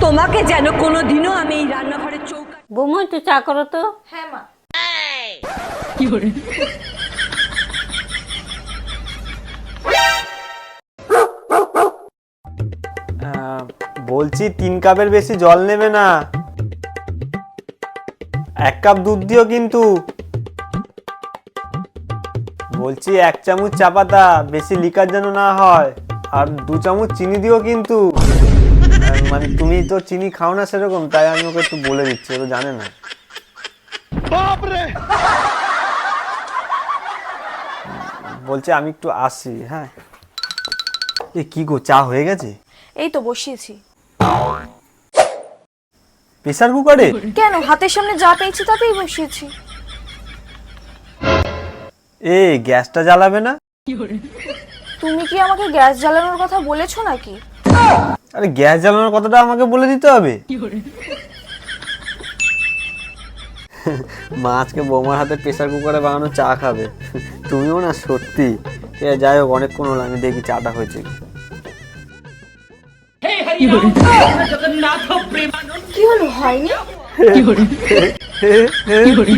তোমাকে যেন কোনোদিনও আমি এই রান্নাঘরের চৌকা। বৌমা একটু চা করো তো। হ্যাঁ মা। কি করে? বলছি 3 কাপের বেশি জল নেবে না, 1 কাপ দুধ দিও কিন্তু। বলছি 1 চামচ চা পাতা, বেশি লিকার যেন না হয়, আর 2 চামচ চিনি দিও কিন্তু। মানে তুমি তো চিনি খাও না সেরকম, তাই আমি ওকে একটু বলে দিচ্ছি, ও তো জানে না। বলছি আমি একটু আসি। হ্যাঁ, এ কি গো, চা হয়ে গেছে? এই তো বসিয়েছি। প্রেসার কুকারে? কেন, হাতের সামনে যা পেয়েছি তাতেই বসিয়েছি। এ গ্যাসটা জ্বালাবে না? কি করে? তুমি কি আমাকে গ্যাস জ্বালানোর কথা বলেছো নাকি? আরে গ্যাস জ্বালানোর কথাটা আমাকে বলে দিতে হবে? কি করে? মা আজকে বৌমার হাতে প্রেসার কুকারে বানানো চা খাবে। তুমিও না সত্যি। যাই হোক, অনেকক্ষণ হলো, আমি দেখি চাটা হয়েছে কি। কি হলো, হয়নি? কি করে? কি করে?